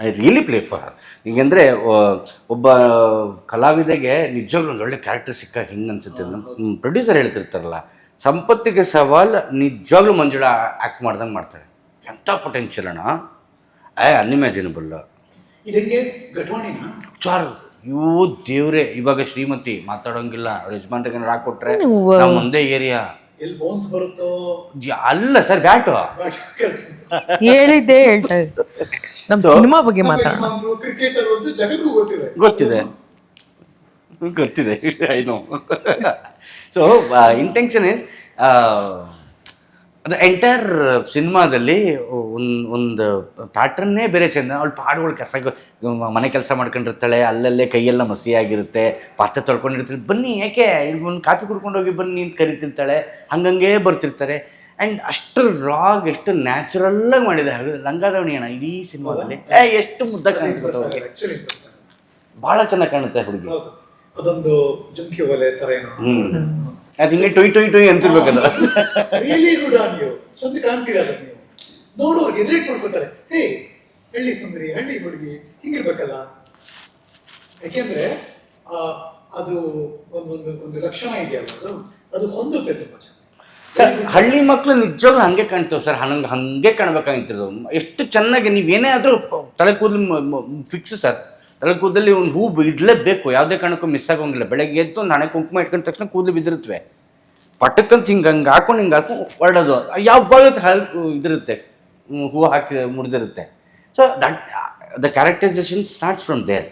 I really play for her. ಹೀಗೆಂದರೆ ಒಬ್ಬ ಕಲಾವಿದಗೆ ನಿಜವಾಗ್ಲೂ ಒಂದು ಒಳ್ಳೆ ಕ್ಯಾರೆಕ್ಟರ್ ಸಿಕ್ಕಾಗ ಹಿಂಗೆ ಅನ್ಸುತ್ತೆ. ನಮ್ಮ ಪ್ರೊಡ್ಯೂಸರ್ ಹೇಳ್ತಿರ್ತಾರಲ್ಲ, ಸಂಪತ್ತಿಗೆ ಸವಾಲ್ ನಿಜವಾಗ್ಲೂ ಮಂಜುಳಾ ಆ್ಯಕ್ಟ್ ಮಾಡ್ದಂಗೆ ಮಾಡ್ತಾರೆ. ಎಂಥ ಪೊಟೆನ್ಷಿಯಲ್ ಅಣ್ಣ, ಅನ್ಇಮ್ಯಾಜಿನಬಲ್. ಇದಕ್ಕೆ ಘಟವಾಣಿನ ಚಾರು ಇವು ದೇವ್ರೆ. ಇವಾಗ ಶ್ರೀಮತಿ ಮಾತಾಡೋಂಗಿಲ್ಲ, ಅವ್ರ ಯಜಮಾನ್ರಿಗೆ ಹಾಕೊಟ್ರೆ ನಮ್ಮ ಒಂದೇ ಏರಿಯಾ. ಎಲ್ಲಿ ಬೋನ್ಸ್ ಬರುತ್ತೋ ಅಲ್ಲ ಸರ್, ಬ್ಯಾಟು ಹೇಳಿದ್ದೆ ಹೇಳ್ತಾ ಇದ್ದೆ. ನಮ್ಮ ಸಿನಿಮಾ ಬಗ್ಗೆ ಮಾತಾಡೋಣ. ಕ್ರಿಕೆಟರ್ ಒಂದು ಜಗತ್ತಿಗೂ ಗೊತ್ತಿದೆ ಗೊತ್ತಿದೆ I know. So intention is ಅದು ಎಂಟೈರ್ ಸಿನಿಮಾದಲ್ಲಿ ಒಂದು ಪ್ಯಾಟ್ರನ್ನೇ ಬೇರೆ ಚಂದ. ಅವಳು ಪಾಡುಗಳು ಮನೆ ಕೆಲಸ ಮಾಡ್ಕೊಂಡಿರ್ತಾಳೆ, ಅಲ್ಲಲ್ಲೇ ಕೈಯೆಲ್ಲ ಮಸಿಯಾಗಿರುತ್ತೆ, ಪಾತ್ರೆ ತೊಳ್ಕೊಂಡಿರ್ತಾಳೆ, ಬನ್ನಿ ಯಾಕೆ ಒಂದು ಕಾಫಿ ಕುಡ್ಕೊಂಡು ಹೋಗಿ ಬನ್ನಿ ಅಂತ ಕರಿತಿರ್ತಾಳೆ, ಹಂಗಂಗೆ ಬರ್ತಿರ್ತಾರೆ. ಆ್ಯಂಡ್ ಅಷ್ಟು ರಾಗ್, ಎಷ್ಟು ನ್ಯಾಚುರಲ್ಲಾಗಿ ಮಾಡಿದೆ. ಲಂಗಾದಾವಣಿ ಅಣ್ಣ ಇಡೀ ಸಿನಿಮಾದಲ್ಲಿ ಎಷ್ಟು ಮುದ್ದ ಕಾಣುತ್ತೆ, ಭಾಳ ಚೆನ್ನಾಗಿ ಕಾಣುತ್ತೆ ಹುಡುಗಿ. ಅದೊಂದು ಜುಮ್ಕಿ ಒಲೆ ತರ ಏನೋ. ಅದು ಹಿಂಗೆ ಟೊಯ್ ಟೊಯ್ ಟೊಯ್ ಅಂತಿರ್ಬೇಕದ. Really good on you. ಚಂದ ಕಾಣ್ತೀರಾ ಅದನ್ನ ನೀವು ನೋಡೋರ್ಗೆ ರೇಟ್ ಮಾಡ್ಕೋತಾರೆ. ಹೇ, ಹಳ್ಳಿ ಸುಂದರಿ, ಹಳ್ಳಿ ಹುಡುಗಿ ಹಿಂಗಿರ್ಬೇಕಲ್ಲ. ಯಾಕೆಂದ್ರೆ ಅದು ಒಂದು ಲಕ್ಷಣ ಇದೆಯಲ್ಲ, ಅದು ಹೊಂದುತ್ತೆ ತುಂಬಾ ಚೆನ್ನಾಗಿ. ಸರ್ ಹಳ್ಳಿ ಮಕ್ಕಳು ನಿಜವಾಗ್ಲೂ ಹಂಗೆ ಕಾಣ್ತೇವೆ ಸರ್, ಹಂಗೆ ಕಾಣ್ಬೇಕಾಗಿತ್ತು. ಎಷ್ಟು ಚೆನ್ನಾಗಿ ನೀವೇನೇ ಆದರೂ ತಲೆ ಕೂದಲು ಫಿಕ್ಸ್ ಸರ್. ತಲೆ ಕೂದಲಲ್ಲಿ ಒಂದು ಹೂ ಇಡಲೇಬೇಕು, ಯಾವುದೇ ಕಾರಣಕ್ಕೂ ಮಿಸ್ ಆಗೋಂಗಿಲ್ಲ. ಬೆಳಗ್ಗೆ ಎದ್ದು ಒಂದು ಹಣೆ ಕುಂಕುಮ ಇಟ್ಕೊಂಡ ತಕ್ಷಣ ಕೂದಲು ಬಿದ್ದಿರುತ್ತವೆ, ಪಟ್ಟಕ್ಕಂತ ಹಿಂಗೆ ಹಾಕೊಂಡು ಹೊರಡೋದು. ಯಾವಾಗ ಇದಿರುತ್ತೆ, ಹೂ ಹಾಕಿ ಮುರಿದಿರುತ್ತೆ. So that the characterisation starts from there.